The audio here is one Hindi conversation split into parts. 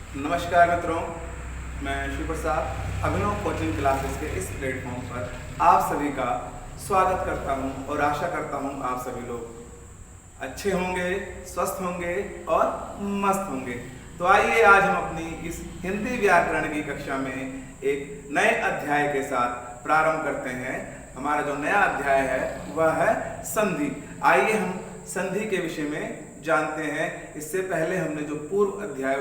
नमस्कार मित्रों, मैं शिव प्रसाद अभिनव कोचिंग क्लासेस के इस प्लेटफॉर्म पर आप सभी का स्वागत करता हूं और आशा करता हूं आप सभी लोग अच्छे होंगे, स्वस्थ होंगे और मस्त होंगे। तो आइए आज हम अपनी इस हिंदी व्याकरण की कक्षा में एक नए अध्याय के साथ प्रारंभ करते हैं। हमारा जो नया अध्याय है वह है संधि। आइए हम संधि के विषय में जानते हैं। इससे पहले हमने जो पूर्व अध्याय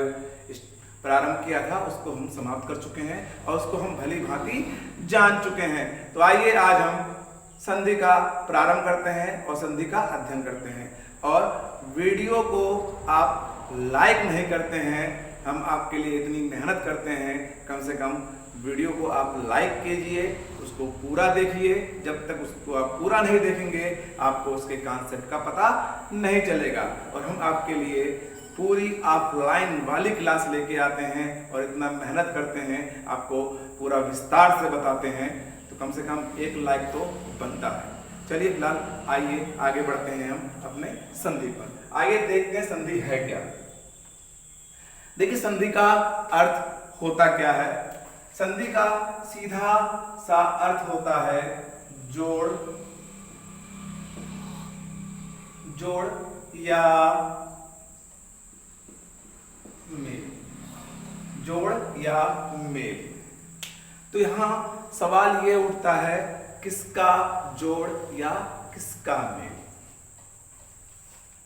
प्रारंभ किया था उसको हम समाप्त कर चुके हैं और उसको हम भली भांति जान चुके हैं। तो आइए आज हम संधि का प्रारंभ करते हैं और संधि का अध्ययन करते हैं। और वीडियो को आप लाइक नहीं करते हैं, हम आपके लिए इतनी मेहनत करते हैं, कम से कम वीडियो को आप लाइक कीजिए, उसको पूरा देखिए। जब तक उसको आप पूरा नहीं देखेंगे आपको उसके कॉन्सेप्ट का पता नहीं चलेगा। और हम आपके लिए पूरी ऑफलाइन वाली क्लास लेके आते हैं और इतना मेहनत करते हैं, आपको पूरा विस्तार से बताते हैं, तो कम से कम एक लाइक तो बनता है। चलिए फिलहाल आइए आगे बढ़ते हैं हम अपने संधि पर। आइए देखते हैं संधि है क्या। देखिए संधि का अर्थ होता क्या है। संधि का सीधा सा अर्थ होता है जोड़, जोड़ या मेल, जोड़ या मेल। तो यहां सवाल ये उठता है किसका जोड़ या किसका मेल।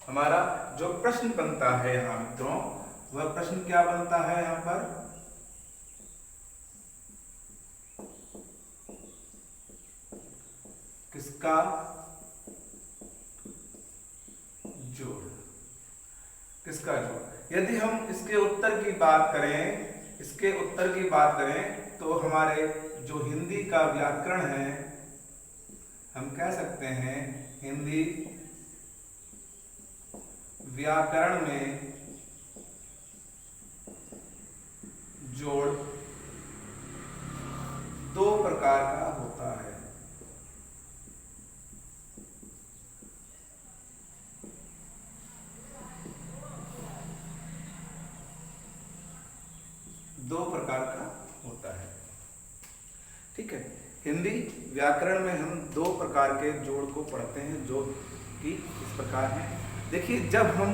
हमारा जो प्रश्न बनता है यहां मित्रों, वह प्रश्न क्या बनता है यहां पर, किसका जोड़, किसका जोड़। यदि हम इसके उत्तर की बात करें, इसके उत्तर की बात करें तो हमारे जो हिंदी का व्याकरण है, हम कह सकते हैं हिंदी व्याकरण में जोड़ दो प्रकार का होता है। दो प्रकार का होता है, ठीक है। हिंदी व्याकरण में हम दो प्रकार के जोड़ को पढ़ते हैं जो कि इस प्रकार हैं। देखिए जब हम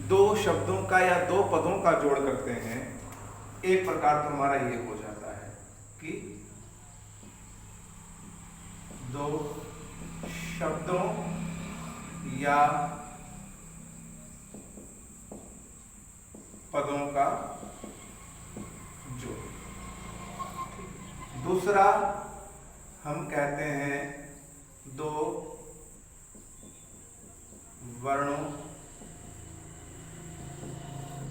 दो शब्दों का या दो पदों का जोड़ करते हैं, एक प्रकार तो हमारा ये हो जाता है कि दो शब्दों या पदों का जोड़। दूसरा हम कहते हैं दो वर्णों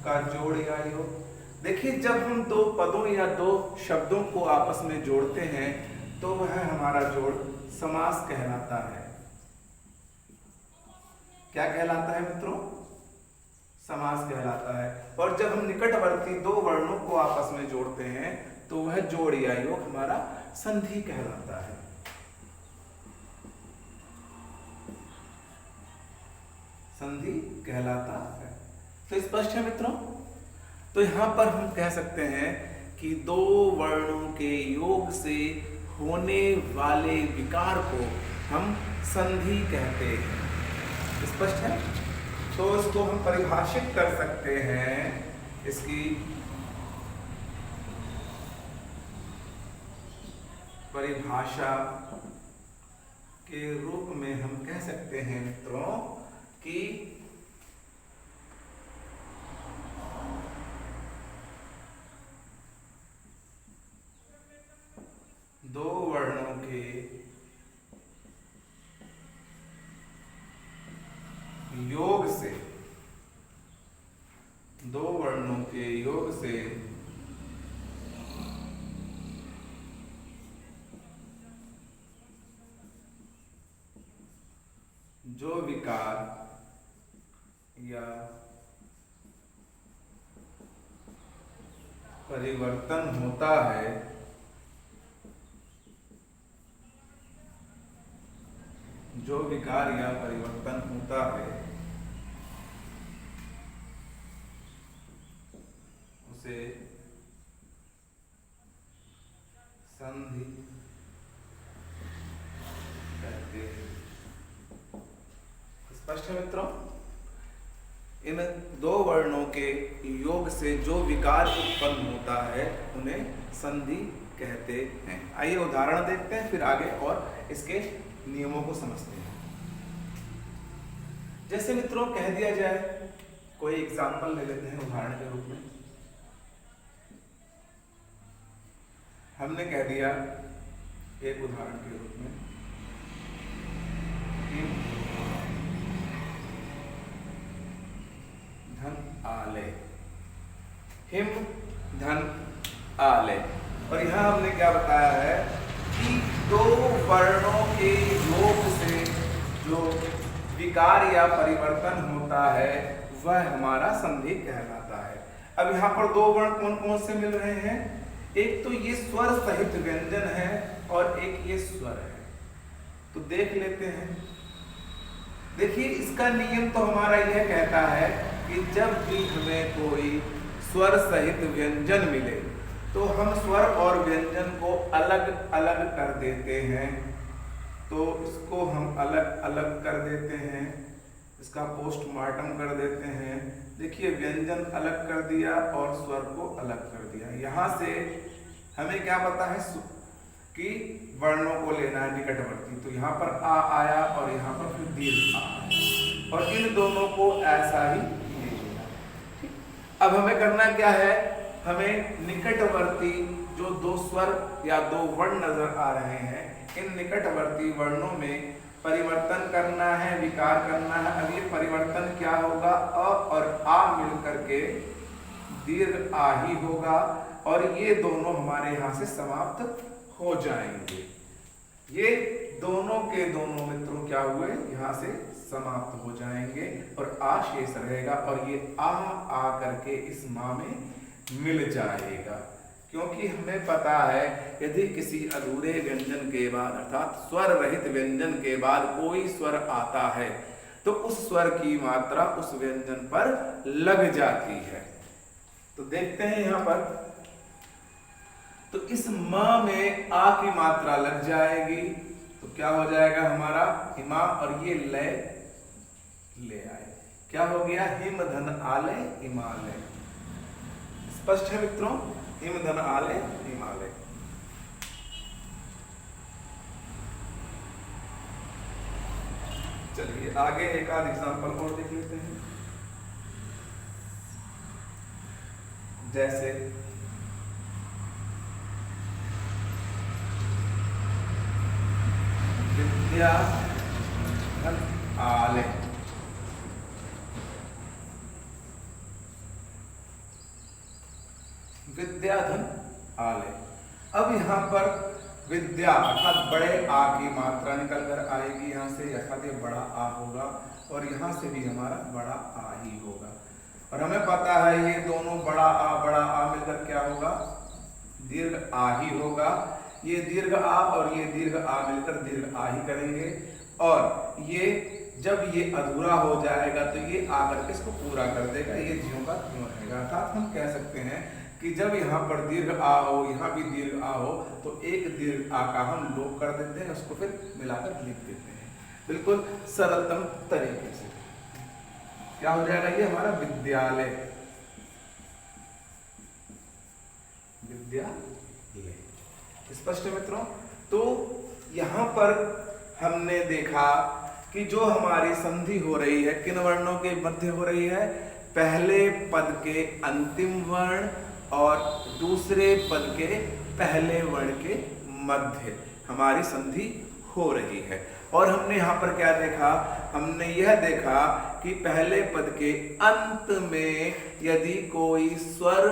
का जोड़ या योग। देखिए जब हम दो पदों या दो शब्दों को आपस में जोड़ते हैं तो वह हमारा जोड़ समास कहलाता है। क्या कहलाता है मित्रों? समास कहलाता है। और जब हम निकटवर्ती दो वर्णों को आपस में जोड़ते हैं तो वह जोड़ या योग हमारा संधि कहलाता है। संधि कहलाता है। तो स्पष्ट है मित्रों। तो यहां पर हम कह सकते हैं कि दो वर्णों के योग से होने वाले विकार को हम संधि कहते हैं। स्पष्ट है। तो इसको हम परिभाषित कर सकते हैं, इसकी परिभाषा के रूप में हम कह सकते हैं मित्रों कि दो वर्णों के योग से, दो वर्णों के योग से जो विकार या परिवर्तन होता है, जो विकार या परिवर्तन होता है उसे संधि कहते हैं। स्पष्ट है मित्रों? इन दो वर्णों के योग से जो विकार उत्पन्न होता है उन्हें संधि कहते हैं। आइए उदाहरण देखते हैं, फिर आगे और इसके नियमों को समझते हैं। जैसे मित्रों कह दिया जाए, कोई एग्जाम्पल ले लेते हैं उदाहरण के रूप में। हमने कह दिया एक उदाहरण के रूप में धन आलय, हिम धन आलय। और यहां हमने क्या बताया है कि दो वर्णों के योग से जो विकार या परिवर्तन होता है वह हमारा संधि कहलाता है। अब यहाँ पर दो वर्ण कौन कौन से मिल रहे हैं? एक तो ये स्वर सहित व्यंजन है और एक ये स्वर है। तो देख लेते हैं। देखिए, इसका नियम तो हमारा यह कहता है कि जब भी हमें कोई स्वर सहित व्यंजन मिले तो हम स्वर और व्यंजन को अलग अलग कर देते हैं। तो इसको हम अलग अलग कर देते हैं, इसका पोस्टमार्टम कर देते हैं। देखिए, व्यंजन अलग कर दिया और स्वर को अलग कर दिया। यहाँ से हमें क्या पता है कि वर्णों को लेना है निकटवर्ती। तो यहाँ पर आ आया और यहाँ पर फिर दीर्घ आ आया और इन दोनों को ऐसा ही ले लिया। अब हमें करना क्या है? हमें निकटवर्ती जो दो स्वर या दो वर्ण नजर आ रहे हैं, इन निकटवर्ती वर्णों में परिवर्तन करना है, विकार करना है। अब ये परिवर्तन क्या होगा? अ और आ मिलकर के दीर्घ आ ही होगा और ये दोनों हमारे यहाँ से समाप्त हो जाएंगे। ये दोनों के दोनों मित्रों क्या हुए? यहाँ से समाप्त हो जाएंगे और आ शेष रहेगा और ये आ करके इस माँ में मिल जाएगा। क्योंकि हमें पता है यदि किसी अधूरे व्यंजन के बाद अर्थात स्वर रहित व्यंजन के बाद कोई स्वर आता है तो उस स्वर की मात्रा उस व्यंजन पर लग जाती है। तो देखते हैं यहाँ पर, तो इस म में आ की मात्रा लग जाएगी तो क्या हो जाएगा हमारा? हिमा और ये लय ले आए। क्या हो गया? हिम धन आलय हिमालय। स्पष्ट है मित्रों? हिम धन आलय हिमालय। चलिए आगे एक आध एग्जांपल और देख लेते हैं। जैसे विद्या धन आलय, विद्या धन आलय। अब यहाँ पर विद्या अर्थात बड़े आ की मात्रा निकल कर आएगी यहाँ से, अर्थात ये बड़ा आ होगा और यहाँ से भी हमारा बड़ा आ ही होगा। और हमें पता है ये दोनों बड़ा आ मिलकर क्या होगा? दीर्घ आ ही होगा। ये दीर्घ आ और ये दीर्घ आ मिलकर दीर्घ आ ही करेंगे और ये जब ये अधूरा हो जाएगा तो ये आकर के इसको पूरा कर देगा। ये ज्यों का त्यों रहेगा। अर्थात हम कह सकते हैं कि जब यहाँ पर दीर्घ आ हो, यहाँ भी दीर्घ आ हो तो एक दीर्घ आ का हम लोप कर देते हैं, उसको फिर मिलाकर लिख देते हैं बिल्कुल सरलतम तरीके से। क्या हो जाएगा? ये हमारा विद्यालय, विद्यालय। स्पष्ट है मित्रों? तो यहाँ पर हमने देखा कि जो हमारी संधि हो रही है किन वर्णों के मध्य हो रही है? पहले पद के अंतिम वर्ण और दूसरे पद के पहले वर्ण के मध्य हमारी संधि हो रही है। और हमने यहाँ पर क्या देखा? हमने यह देखा कि पहले पद के अंत में यदि कोई स्वर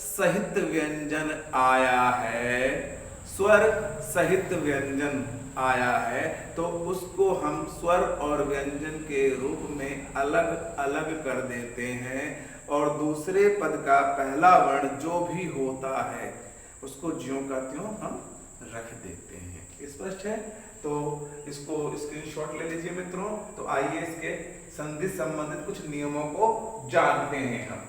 सहित व्यंजन आया है, स्वर सहित व्यंजन आया है तो उसको हम स्वर और व्यंजन के रूप में अलग अलग कर देते हैं और दूसरे पद का पहला वर्ण जो भी होता है उसको ज्यों का त्यों हम रख देते हैं। स्पष्ट है? तो इसको स्क्रीनशॉट ले लीजिए मित्रों। तो आइए इसके संधि संबंधित कुछ नियमों को जानते हैं हम।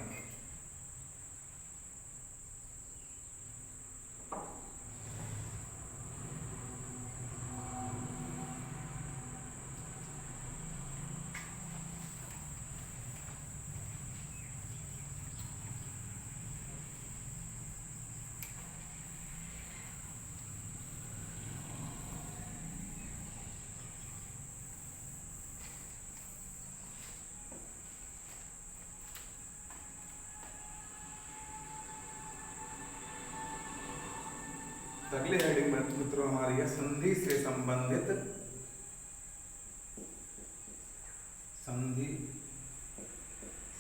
अगली हेडिंग में मित्रों हमारी है संधि से संबंधित, संधि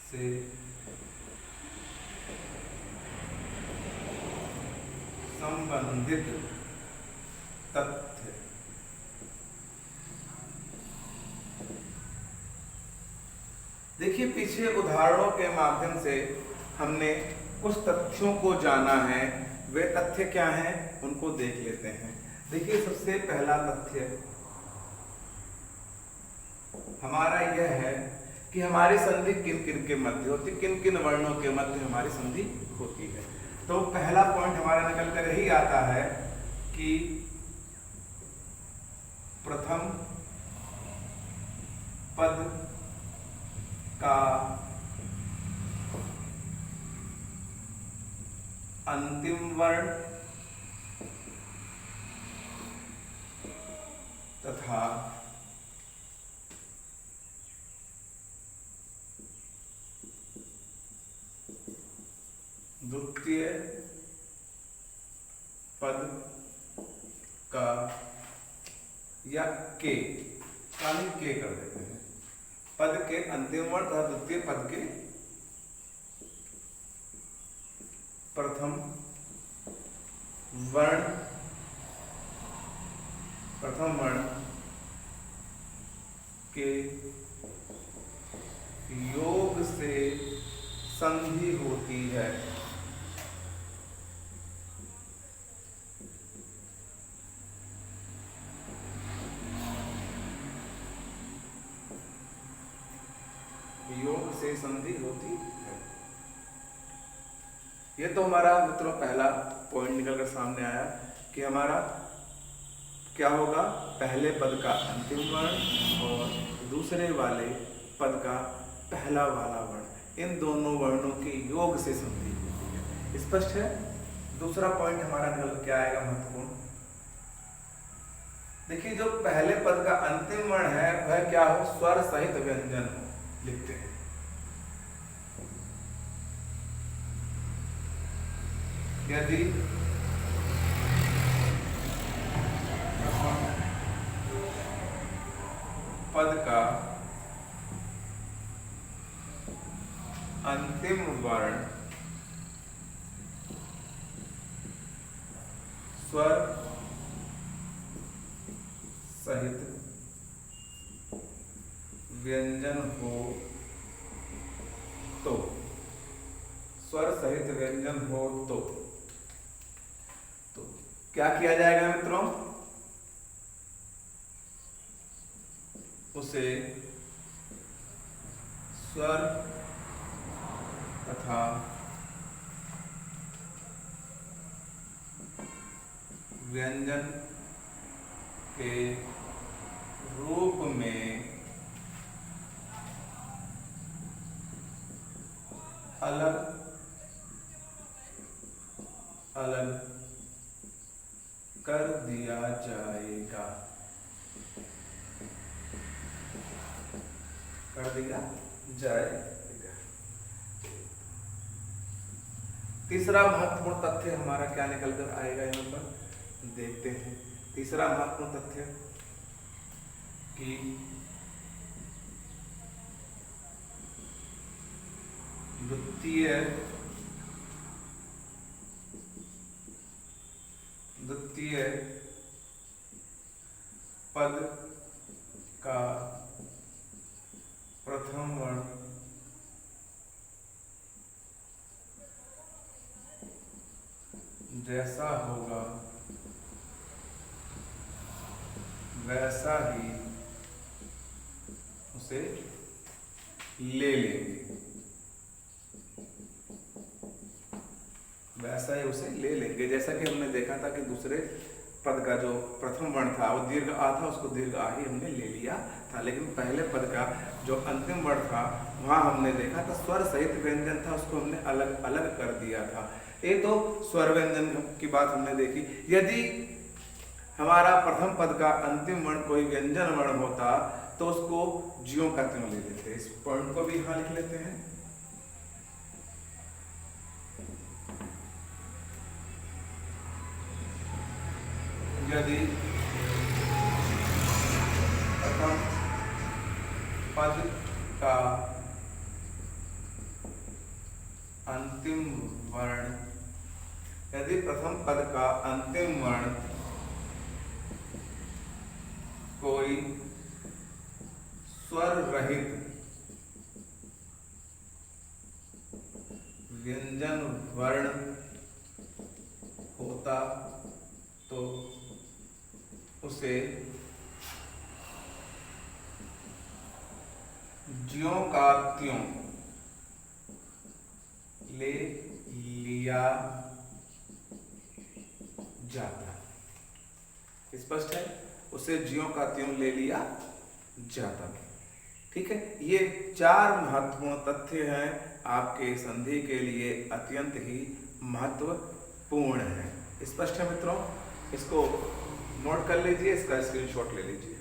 से संबंधित तथ्य। देखिए पीछे उदाहरणों के माध्यम से हमने कुछ तथ्यों को जाना है, वे तथ्य क्या हैं उनको देख लेते हैं। देखिए सबसे पहला तथ्य हमारा यह है कि हमारी संधि किन किन के मध्य होती, किन किन वर्णों के मध्य हमारी संधि होती है। तो पहला पॉइंट हमारा निकल कर यही आता है कि प्रथम पद का अंतिम वर्ण तथा द्वितीय पद का या के कर देते हैं, पद के अंतिम वर्ण तथा द्वितीय पद के प्रथम वर्ण के योग से संधि होती है। योग से संधि होती है। ये तो हमारा मित्रों पहला पॉइंट निकलकर सामने आया कि हमारा क्या होगा, पहले पद का अंतिम वर्ण और दूसरे वाले पद का पहला वाला वर्ण, इन दोनों वर्णों के योग से संधि होती है। स्पष्ट है। दूसरा पॉइंट हमारा निकल क्या आएगा महत्वपूर्ण। देखिए जो पहले पद का अंतिम वर्ण है वह क्या हो, स्वर सहित व्यंजन हो, लिखते हैं। यदि पद का अंतिम वर्ण स्वर सहित व्यंजन हो तो, स्वर सहित व्यंजन हो तो क्या किया जाएगा मित्रों, उसे स्वर तथा व्यंजन के रूप में अलग अलग कर दिया जाएगा, कर दिया जाएगा। तीसरा महत्वपूर्ण तथ्य हमारा क्या निकल कर आएगा, यहाँ पर देखते हैं। तीसरा महत्वपूर्ण तथ्य कि द्वितीय पद का प्रथम वर्ण जैसा होगा वैसा ही उसे ले लेंगे, वैसा ही उसे ले लेंगे। जैसा कि हमने देखा था कि दूसरे पद का जो प्रथम वर्ण था वो दीर्घ आ था, उसको दीर्घ आ ही हमने ले लिया था, लेकिन पहले पद का जो अंतिम वर्ण था वहां हमने देखा था स्वर सहित व्यंजन था, उसको हमने अलग अलग कर दिया था। ये तो स्वर व्यंजन की बात हमने देखी। यदि हमारा प्रथम पद का अंतिम वर्ण कोई व्यंजन वर्ण होता तो उसको ज्यों का त्यों ले लेते। इस पॉइंट को भी यहां लिख लेते हैं। अंतिम वर्ण, यदि प्रथम पद का अंतिम वर्ण कोई स्वर रहित व्यंजन वर्ण होता तो उसे ज्यों का त्यों ले लिया जाता। स्पष्ट है? उसे ज्यों का त्यों ले लिया जाता। ठीक है, ये 4 महत्वपूर्ण तथ्य हैं आपके संधि के लिए अत्यंत ही महत्वपूर्ण है। स्पष्ट है मित्रों? इसको नोट कर लीजिए, इसका स्क्रीनशॉट ले लीजिए।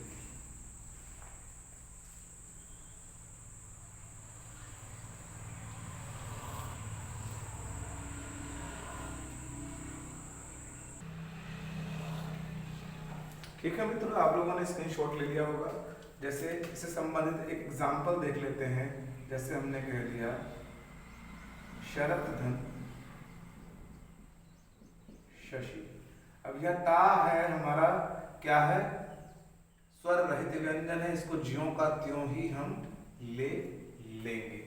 ठीक है मित्रों, आप लोगों ने स्क्रीनशॉट ले लिया होगा। जैसे इससे संबंधित एक एग्जाम्पल देख लेते हैं। जैसे हमने कह दिया शरत धन शशि। अब यह ता है हमारा क्या है? स्वर रहित व्यंजन है, इसको ज्यों का त्यों ही हम ले लेंगे।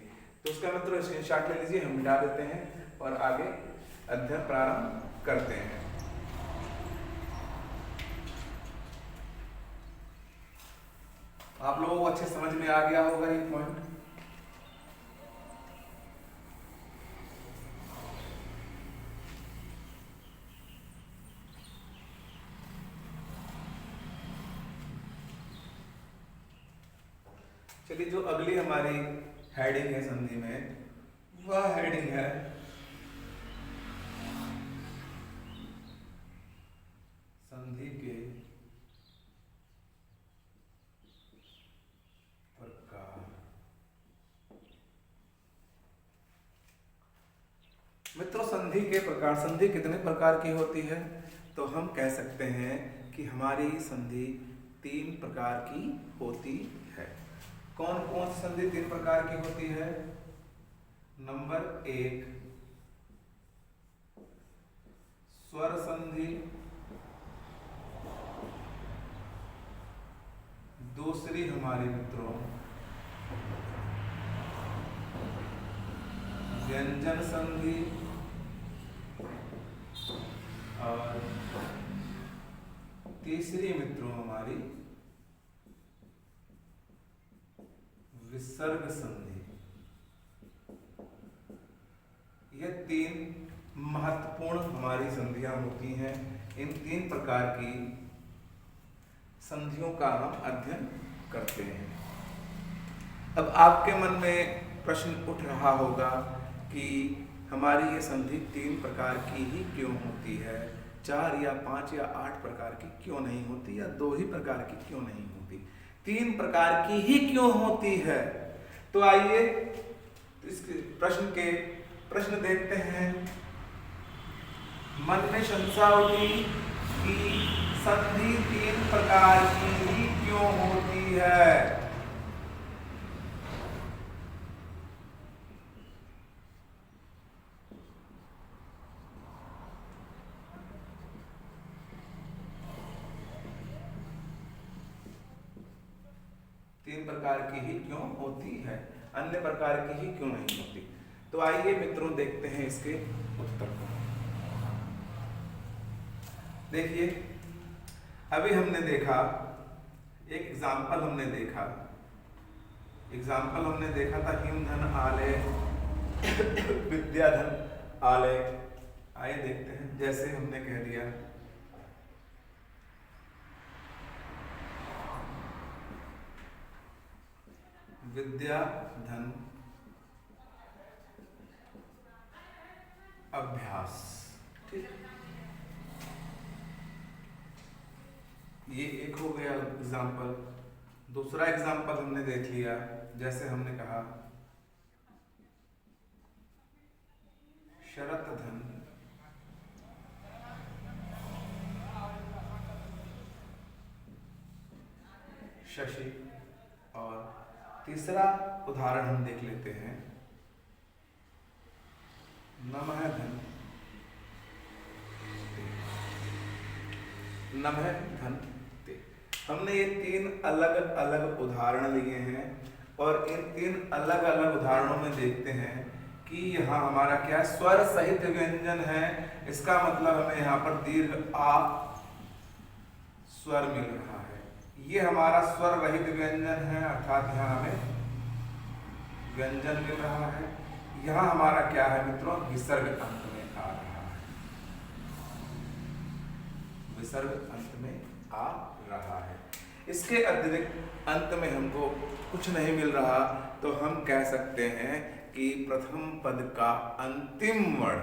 तो उसका मित्रों स्क्रीनशॉट ले लीजिए, हम मिटा देते हैं और आगे अध्ययन प्रारंभ करते हैं। आप लोगों को अच्छे समझ में आ गया होगा ये पॉइंट। चलिए, जो अगली हमारी हेडिंग है संधि में, वह हेडिंग है संधि के प्रकार। मित्रों, संधि के प्रकार, संधि कितने प्रकार की होती है? तो हम कह सकते हैं कि हमारी संधि 3 प्रकार की होती है। कौन कौन सी संधि 3 प्रकार की होती है? नंबर 1 स्वर संधि, दूसरी हमारी मित्रों व्यंजन संधि, और तीसरी मित्रों हमारी विसर्ग संधि। यह 3 महत्वपूर्ण हमारी संधियां होती हैं। इन 3 प्रकार की संधियों का हम अध्ययन करते हैं। अब आपके मन में प्रश्न उठ रहा होगा कि हमारी ये संधि 3 प्रकार की ही क्यों होती है? 4 या 5 या 8 प्रकार की क्यों नहीं होती, या 2 ही प्रकार की क्यों नहीं होती? 3 प्रकार की ही क्यों होती है? तो आइए इस प्रश्न देखते हैं। मन में शंका उठी कि संधि 3 प्रकार की ही क्यों होती है? तीन प्रकार की ही क्यों होती है, अन्य प्रकार की ही क्यों नहीं होती? तो आइए मित्रों देखते हैं इसके उत्तर को। देखिए, अभी हमने देखा एक एग्जाम्पल हमने देखा था हिमधन आलय विद्याधन आलय। आइए देखते हैं। जैसे हमने कह दिया विद्याधन अभ्यास, ठीक, ये एक हो गया एग्जाम्पल। दूसरा एग्जाम्पल हमने देख लिया, जैसे हमने कहा शरत धन शशि। और तीसरा उदाहरण हम देख लेते हैं नमः धन नमः धन ते। हमने ये 3 अलग अलग उदाहरण लिए हैं और इन 3 अलग अलग उदाहरणों में देखते हैं कि यहाँ हमारा क्या स्वर सहित व्यंजन है। इसका मतलब हमें यहाँ पर दीर्घ आ स्वर मिल रहा है। ये हमारा स्वर रहित व्यंजन है, अर्थात यहाँ हमें व्यंजन मिल रहा है। यहाँ हमारा क्या है मित्रों, विसर्ग अंत में आ रहा है, विसर्ग अंत में आ रहा है। इसके अतिरिक्त अंत में हमको कुछ नहीं मिल रहा, तो हम कह सकते हैं कि प्रथम पद का अंतिम वर्ण,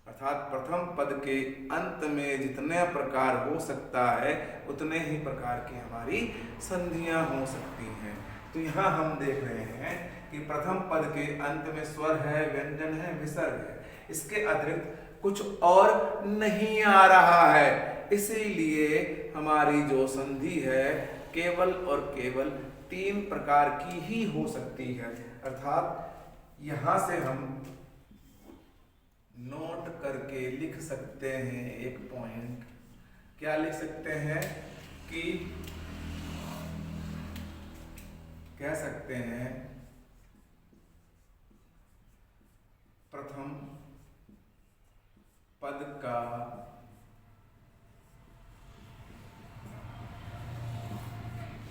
अर्थात प्रथम पद के अंत में जितने प्रकार हो सकता है उतने ही प्रकार की हमारी संधियां हो सकती हैं। तो यहाँ हम देख रहे हैं कि प्रथम पद के अंत में स्वर है, व्यंजन है, विसर्ग है। इसके अतिरिक्त कुछ और नहीं आ रहा है, इसीलिए हमारी जो संधि है केवल और केवल 3 प्रकार की ही हो सकती है। अर्थात यहां से हम नोट करके लिख सकते हैं एक पॉइंट। क्या लिख सकते हैं कि कह सकते हैं प्रथम पद का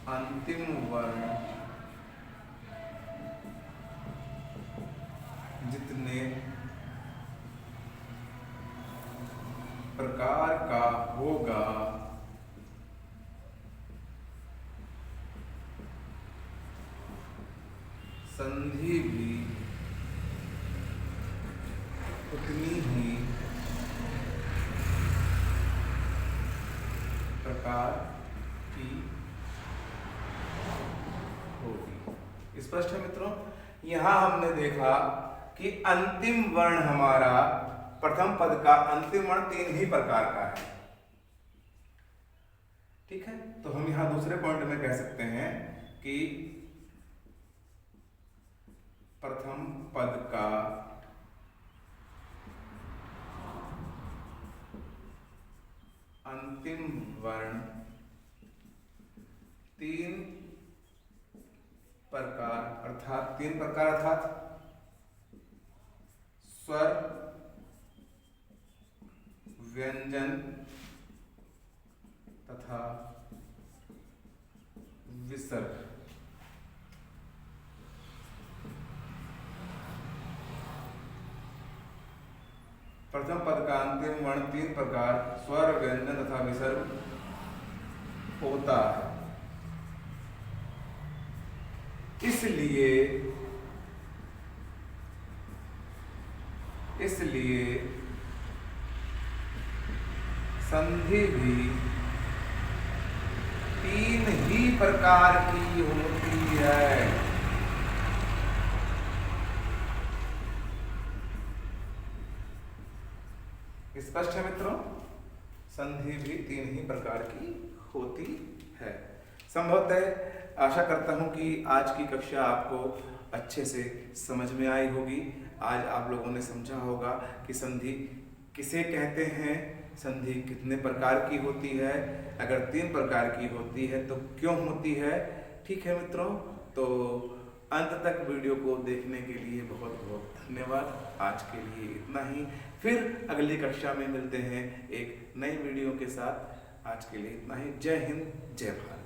अंतिम वर्ण जितने प्रकार का होगा संधि भी उतनी ही प्रकार की होगी। स्पष्ट है मित्रों। यहां हमने देखा कि अंतिम वर्ण हमारा प्रथम पद का अंतिम वर्ण 3 ही प्रकार का है। ठीक है, तो हम यहां दूसरे पॉइंट में कह सकते हैं कि प्रथम पद का अंतिम वर्ण 3 प्रकार, अर्थात 3 प्रकार अर्थात स्वर, व्यंजन तथा विसर्ग। प्रथम पद का अंतिम वर्ण 3 प्रकार स्वर, व्यंजन तथा विसर्ग होता है। इसलिए संधि भी 3 ही प्रकार की होती है। स्पष्ट है मित्रों, संधि भी 3 ही प्रकार की होती है। संभवतः आशा करता हूं कि आज की कक्षा आपको अच्छे से समझ में आई होगी। आज आप लोगों ने समझा होगा कि संधि किसे कहते हैं, संधि कितने प्रकार की होती है, अगर 3 प्रकार की होती है तो क्यों होती है। ठीक है मित्रों, तो अंत तक वीडियो को देखने के लिए बहुत बहुत धन्यवाद। आज के लिए इतना ही, फिर अगली कक्षा में मिलते हैं एक नई वीडियो के साथ। आज के लिए इतना ही। जय हिंद, जय भारत।